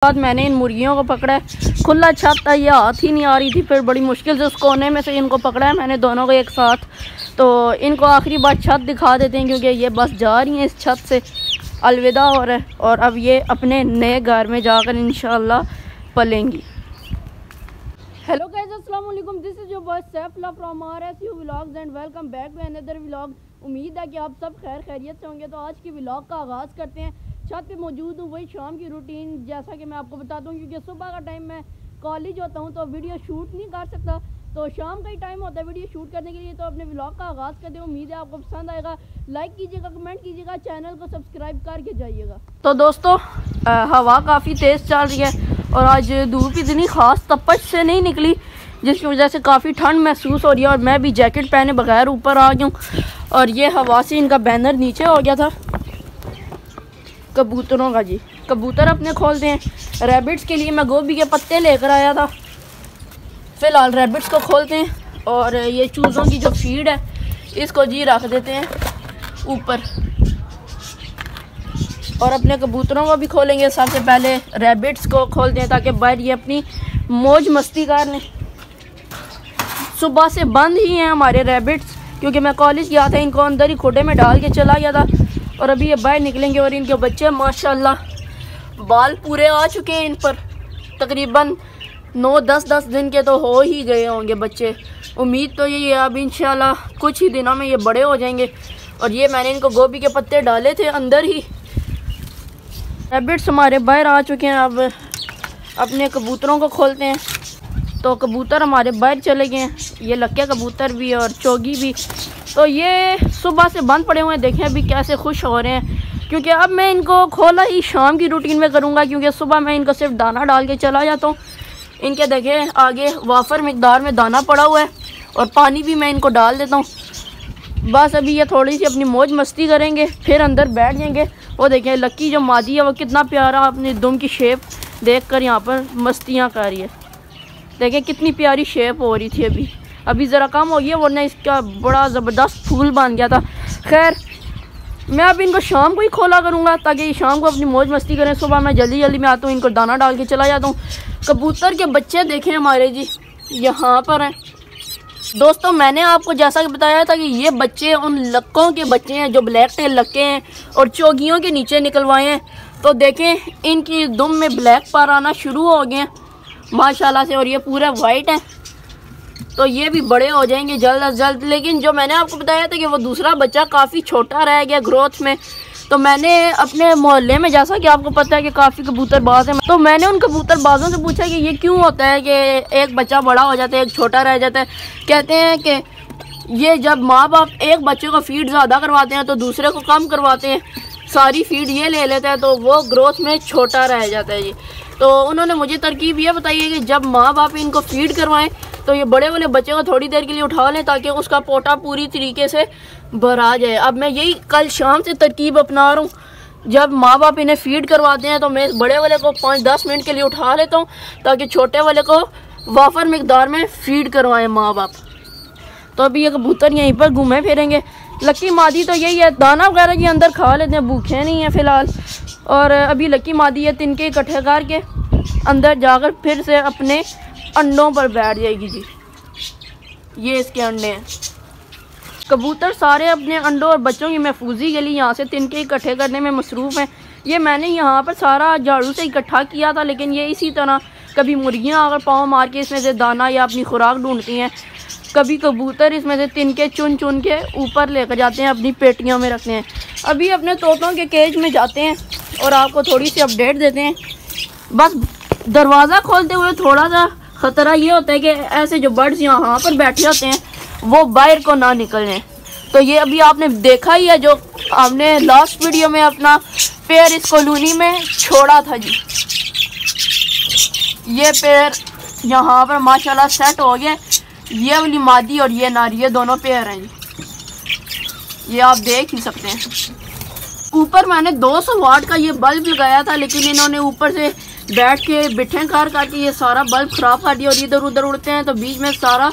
बाद मैंने इन मुर्गियों को पकड़ा है। खुला छत था, ये हाथ ही नहीं आ रही थी, फिर बड़ी मुश्किल से उस कोने में से इनको पकड़ा है मैंने दोनों को एक साथ। तो इनको आखिरी बार छत दिखा देते हैं क्योंकि ये बस जा रही हैं इस छत से, अलविदा हो रहा है। और अब ये अपने नए घर में जाकर इंशाल्लाह पलेंगी। हेलो गाइस, अस्सलाम वालेकुम, this is your boy Saifullah from RSU vlogs and welcome back to another vlog. उम्मीद है कि आप सब खैरियत से होंगे। तो आज की व्लॉग का आगाज़ करते हैं। छत पे मौजूद हूँ, वही शाम की रूटीन जैसा कि मैं आपको बताता हूँ, क्योंकि सुबह का टाइम मैं कॉलेज होता हूँ तो वीडियो शूट नहीं कर सकता, तो शाम का ही टाइम होता है वीडियो शूट करने के लिए। तो अपने व्लॉग का आगाज़ करते हैं। उम्मीद है आपको पसंद आएगा। लाइक कीजिएगा, कमेंट कीजिएगा, चैनल को सब्सक्राइब करके जाइएगा। तो दोस्तों, हवा काफ़ी तेज़ चल रही है और आज धूप इतनी ख़ास तपश से नहीं निकली, जिसकी वजह से काफ़ी ठंड महसूस हो रही है। और मैं भी जैकेट पहने बगैर ऊपर आ गई हूँ और ये हवा से इनका बैनर नीचे हो गया था कबूतरों का। जी कबूतर अपने खोलते हैं। रैबिट्स के लिए मैं गोभी के पत्ते लेकर आया था। फ़िलहाल रैबिट्स को खोलते हैं और ये चूज़ों की जो फीड है इसको जी रख देते हैं ऊपर। और अपने कबूतरों को भी खोलेंगे। सबसे पहले रैबिट्स को खोलते हैं ताकि बाहर ये अपनी मौज मस्ती कर लें। सुबह से बंद ही हैं हमारे रैबिट्स, क्योंकि मैं कॉलेज गया था, इनको अंदर ही खोटे में डाल के चला गया था। और अभी ये बाहर निकलेंगे और इनके बच्चे माशाल्लाह बाल पूरे आ चुके हैं इन पर। तकरीबन 9-10 दिन के तो हो ही गए होंगे बच्चे। उम्मीद तो यही है अब इंशाल्लाह कुछ ही दिनों में ये बड़े हो जाएंगे। और ये मैंने इनको गोभी के पत्ते डाले थे अंदर ही। रैबिट्स हमारे बाहर आ चुके हैं। अब अपने कबूतरों को खोलते हैं। तो कबूतर हमारे बाहर चले गए हैं, ये लक्के कबूतर भी और चोगी भी। तो ये सुबह से बंद पड़े हुए हैं। देखें अभी कैसे खुश हो रहे हैं, क्योंकि अब मैं इनको खोला ही शाम की रूटीन में करूँगा, क्योंकि सुबह मैं इनको सिर्फ दाना डाल के चला जाता हूँ। इनके देखें आगे वाफर मकदार में दाना पड़ा हुआ है और पानी भी मैं इनको डाल देता हूँ। बस अभी ये थोड़ी सी अपनी मौज मस्ती करेंगे, फिर अंदर बैठ जाएंगे। वो देखें लक्की जो मादी है वो कितना प्यारा अपनी दुम की शेप देख कर यहाँ पर मस्तियाँ कर रही है। देखें कितनी प्यारी शेप हो रही थी। अभी ज़रा कम हो गई है, वरना इसका बड़ा ज़बरदस्त फूल बन गया था। खैर मैं अब इनको शाम को ही खोला करूँगा ताकि शाम को अपनी मौज मस्ती करें। सुबह मैं जल्दी में आता हूँ, इनको दाना डाल के चला जाता हूँ। कबूतर के बच्चे देखें हमारे जी यहाँ पर हैं। दोस्तों मैंने आपको जैसा कि बताया था कि ये बच्चे उन लक्कों के बच्चे हैं जो ब्लैक टेल लक्के हैं और चोगियों के नीचे निकलवाए हैं। तो देखें इनकी दुम में ब्लैक पर आना शुरू हो गए हैं माशाल्लाह से, और ये पूरे वाइट हैं। तो ये भी बड़े हो जाएंगे जल्द अज जल्द। लेकिन जो मैंने आपको बताया था कि वो दूसरा बच्चा काफ़ी छोटा रह गया ग्रोथ में, तो मैंने अपने मोहल्ले में, जैसा कि आपको पता है कि काफ़ी कबूतरबाज हैं, तो मैंने उन कबूतरबाजों से पूछा कि ये क्यों होता है कि एक बच्चा बड़ा हो जाता है एक छोटा रह जाता है। कहते हैं कि ये जब माँ बाप एक बच्चे को फीड ज़्यादा करवाते हैं तो दूसरे को कम करवाते हैं, सारी फीड ये ले लेता है तो वो ग्रोथ में छोटा रह जाता है जी। तो उन्होंने मुझे तरकीब ये बताई है कि जब माँ बाप इनको फीड करवाएं तो ये बड़े वाले बच्चे को थोड़ी देर के लिए उठा लें ताकि उसका पोटा पूरी तरीके से भरा जाए। अब मैं यही कल शाम से तरकीब अपना रहा हूँ। जब माँ बाप इन्हें फीड करवाते हैं तो मैं बड़े वाले को 5-10 मिनट के लिए उठा लेता हूँ ताकि छोटे वाले को वाफर मकदार में फीड करवाएं माँ बाप। तो अभी ये कबूतर यहीं पर घूमे फिरेंगे। लक्की मादी तो यही है, दाना वगैरह ये अंदर खा लेते हैं, भूखे नहीं हैं फ़िलहाल। और अभी लक्की मादी है, तिनके इकट्ठे करके अंदर जाकर फिर से अपने अंडों पर बैठ जाएगी जी। ये इसके अंडे हैं। कबूतर सारे अपने अंडों और बच्चों की महफूजी के लिए यहाँ से तिनके इकट्ठे करने में मसरूफ़ हैं। ये मैंने यहाँ पर सारा झाड़ू से इकट्ठा किया था, लेकिन ये इसी तरह कभी मुर्गियाँ अगर पाँव मार के इसमें से दाना या अपनी खुराक ढूंढती हैं, कभी कबूतर इसमें से तिनके चुन चुन के ऊपर लेकर जाते हैं, अपनी पेटियों में रखते हैं। अभी अपने तोतों के केज में जाते हैं और आपको थोड़ी सी अपडेट देते हैं। बस दरवाज़ा खोलते हुए थोड़ा सा ख़तरा ये होता है कि ऐसे जो बर्ड्स यहाँ पर बैठे होते हैं वो बाहर को ना निकल जाएं। तो ये अभी आपने देखा ही है, जो आपने लास्ट वीडियो में अपना पेड़ इस कॉलोनी में छोड़ा था जी। ये पेड़ यहाँ पर माशाल्लाह सेट हो गए। ये वाली मादी और ये नारी, ये दोनों पेड़ हैं जी, ये आप देख ही सकते हैं। ऊपर मैंने 200 वाट का ये बल्ब लगाया था, लेकिन इन्होंने ऊपर से बैठ के बिठे करके ये सारा बल्ब ख़राब कर दिया और इधर उधर उड़ते हैं, तो बीच में सारा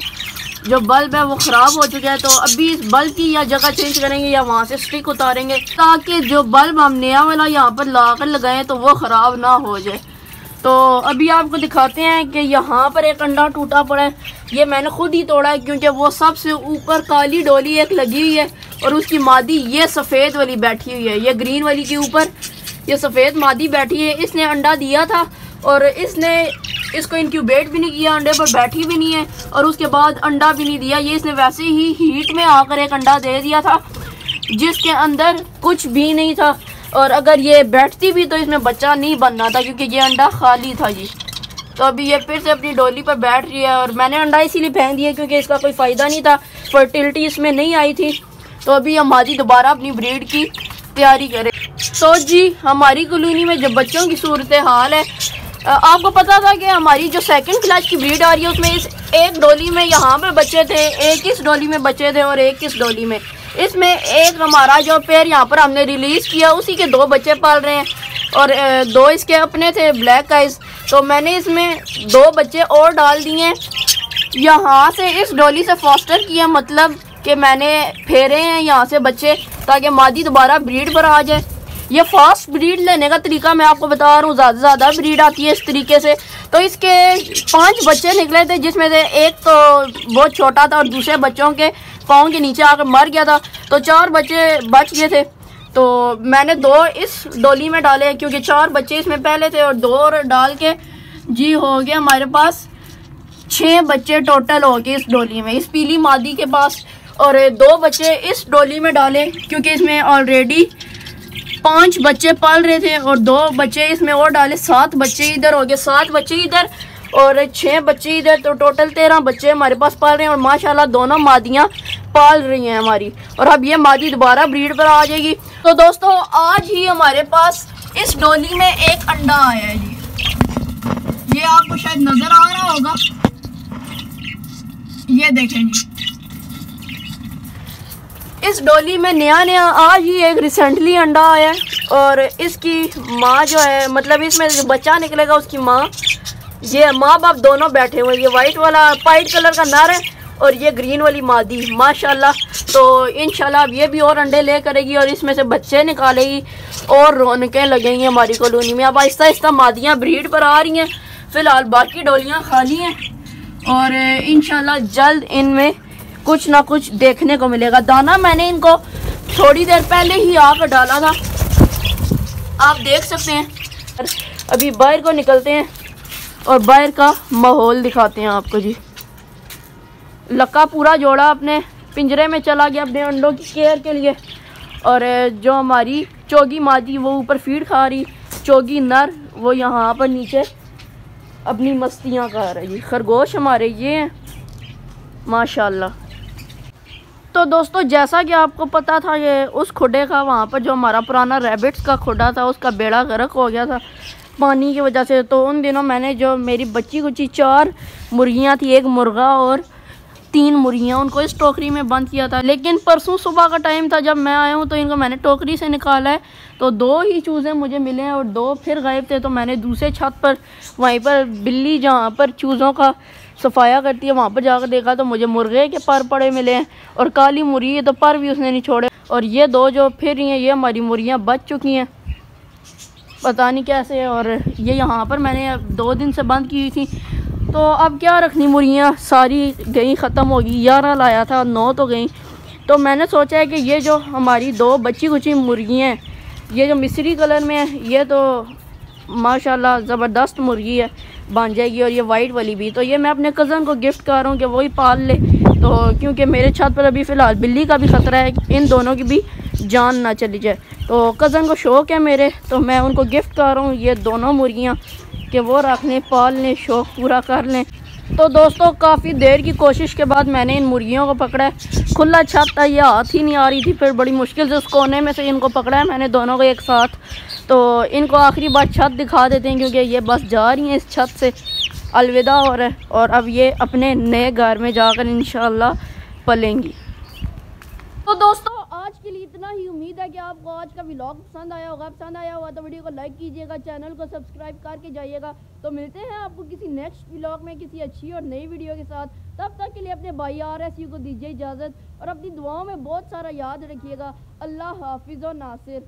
जो बल्ब है वो ख़राब हो चुका है। तो अभी इस बल्ब की या जगह चेंज करेंगे या वहाँ से स्टिक उतारेंगे ताकि जो बल्ब हम नया वाला यहाँ पर ला कर लगाएं तो वो ख़राब ना हो जाए। तो अभी आपको दिखाते हैं कि यहाँ पर एक अंडा टूटा पड़ा है। ये मैंने खुद ही तोड़ा है क्योंकि वो सबसे ऊपर काली डोली एक लगी हुई है और उसकी मादी ये सफ़ेद वाली बैठी हुई है। ये ग्रीन वाली के ऊपर ये सफ़ेद मादी बैठी है। इसने अंडा दिया था और इसने इसको इंक्यूबेट भी नहीं किया, अंडे पर बैठी भी नहीं है और उसके बाद अंडा भी नहीं दिया। ये इसने वैसे ही हीट में आकर एक अंडा दे दिया था जिसके अंदर कुछ भी नहीं था और अगर ये बैठती भी तो इसमें बच्चा नहीं बनना था क्योंकि ये अंडा खाली था जी। तो अभी ये फिर से अपनी डोली पर बैठ रही है और मैंने अंडा इसीलिए फेंक दिया क्योंकि इसका कोई फ़ायदा नहीं था, फर्टिलिटी इसमें नहीं आई थी। तो अभी हम मादी दोबारा अपनी ब्रीड की तैयारी करें। तो जी हमारी कॉलोनी में जो बच्चों की सूरत हाल है, आपको पता था कि हमारी जो सेकंड क्लास की ब्रीड आ रही है उसमें इस एक डोली में यहाँ पर बच्चे थे, एक इस डोली में बच्चे थे और एक इस डोली में। इसमें एक हमारा जो पेयर यहाँ पर हमने रिलीज़ किया उसी के 2 बच्चे पाल रहे हैं और 2 इसके अपने थे ब्लैक आइज। तो मैंने इसमें 2 बच्चे और डाल दिए यहाँ से, इस डोली से फॉस्टर किया, मतलब कि मैंने फेरे हैं यहाँ से बच्चे ताकि मादी दोबारा ब्रीड पर आ जाए। ये फास्ट ब्रीड लेने का तरीका मैं आपको बता रहा हूँ, ज़्यादा से ज़्यादा ब्रीड आती है इस तरीके से। तो इसके 5 बच्चे निकले थे जिसमें से एक तो बहुत छोटा था और दूसरे बच्चों के पाँव के नीचे आकर मर गया था। तो 4 बच्चे बच गए थे। तो मैंने 2 इस डोली में डाले क्योंकि 4 बच्चे इसमें पहले थे और 2 और डाल के जी हो गया हमारे पास 6 बच्चे टोटल हो गए इस डोली में, इस पीली मादी के पास। और 2 बच्चे इस डोली में डाले क्योंकि इसमें ऑलरेडी 5 बच्चे पाल रहे थे और 2 बच्चे इसमें और डाले, 7 बच्चे इधर हो गए, 7 बच्चे इधर और 6 बच्चे इधर। तो टोटल 13 बच्चे हमारे पास पाल रहे हैं और माशाल्लाह दोनों मादियाँ पाल रही हैं हमारी। और अब ये मादी दोबारा ब्रीड पर आ जाएगी। तो दोस्तों आज ही हमारे पास इस डोली में एक अंडा आया है जी, ये आपको शायद नजर आ रहा होगा, ये देखें जी। इस डोली में नया आज ही एक रिसेंटली अंडा आया है और इसकी माँ जो है, मतलब इसमें जो बच्चा निकलेगा उसकी माँ, ये माँ बाप दोनों बैठे हुए हैं। ये वाइट वाला वाइट कलर का नर है और ये ग्रीन वाली मादी माशाल्लाह। तो इंशाल्लाह अब ये भी और अंडे ले करेगी और इसमें से बच्चे निकालेगी और रौनकें लगेंगी हमारी कॉलोनी में। अब आहिस्ता आहिस्ता मादियाँ ब्रीड पर आ रही हैं, फ़िलहाल बाकी डोलियाँ खाली हैं और इंशाल्लाह जल्द इनमें कुछ ना कुछ देखने को मिलेगा। दाना मैंने इनको थोड़ी देर पहले ही आकर डाला था, आप देख सकते हैं। अभी बाहर को निकलते हैं और बाहर का माहौल दिखाते हैं आपको जी। लक्का पूरा जोड़ा अपने पिंजरे में चला गया अपने अंडों की केयर के लिए और जो हमारी चोगी मादी वो ऊपर फीड खा रही, चोगी नर वो यहाँ पर नीचे अपनी मस्तियाँ कर रही। खरगोश हमारे ये हैं माशाल्लाह। तो दोस्तों जैसा कि आपको पता था ये उस खुडे का, वहाँ पर जो हमारा पुराना रैबिट्स का खुडा था उसका बेड़ा गर्क हो गया था पानी की वजह से। तो उन दिनों मैंने जो मेरी बच्ची कुची 4 मुर्गियाँ थी, 1 मुर्गा और 3 मुर्गियाँ, उनको इस टोकरी में बंद किया था। लेकिन परसों सुबह का टाइम था जब मैं आया हूँ तो इनको मैंने टोकरी से निकाला है तो 2 ही चूज़े मुझे मिले हैं और 2 फिर गायब थे। तो मैंने दूसरे छत पर वहीं पर बिल्ली जहाँ पर चूज़ों का सफाया करती है वहाँ पर जाकर देखा तो मुझे मुर्गे के पर पड़े मिले हैं और काली मुर्गी है तो पर भी उसने नहीं छोड़े। और ये 2 जो फिर रही हैं ये हमारी मुर्गियाँ बच चुकी हैं पता नहीं कैसे। और ये यहाँ पर मैंने 2 दिन से बंद की हुई थी। तो अब क्या रखनी, मुर्गियाँ सारी गई, ख़त्म हो गई। 11 लाया था 9 तो गई। तो मैंने सोचा है कि ये जो हमारी 2 बच्ची कुची मुर्गियाँ हैं, ये जो मिस्री कलर में है ये तो माशाल्लाह ज़बरदस्त मुर्गी है, बन जाएगी। और ये वाइट वाली भी, तो ये मैं अपने कज़न को गिफ्ट कर रहा हूँ कि वही पाल ले। तो क्योंकि मेरे छत पर अभी फ़िलहाल बिल्ली का भी ख़तरा है, इन दोनों की भी जान ना चली जाए। तो कज़न को शौक़ है मेरे, तो मैं उनको गिफ्ट कर रहा हूँ ये दोनों मुर्गियाँ कि वो रख लें, पाल लें, शौक़ पूरा कर लें। तो दोस्तों काफ़ी देर की कोशिश के बाद मैंने इन मुर्गियों को पकड़ा है। खुला छत था, ये हाथ ही नहीं आ रही थी, फिर बड़ी मुश्किल से उस कोने में से इनको पकड़ा है मैंने दोनों को एक साथ। तो इनको आखिरी बार छत दिखा देते हैं क्योंकि ये बस जा रही हैं इस छत से, अलविदा हो रहा है और अब ये अपने नए घर में जाकर इंशाल्लाह पलेंगी। तो दोस्तों आज के लिए इतना ही। उम्मीद है कि आपको आज का व्लॉग पसंद आया होगा। पसंद आया होगा तो वीडियो को लाइक कीजिएगा, चैनल को सब्सक्राइब करके जाइएगा। तो मिलते हैं आपको किसी नेक्स्ट व्लॉग में किसी अच्छी और नई वीडियो के साथ। तब तक के लिए अपने भाई RSU को दीजिए इजाज़त और अपनी दुआओं में बहुत सारा याद रखिएगा। अल्लाह हाफिज़ और नासिर।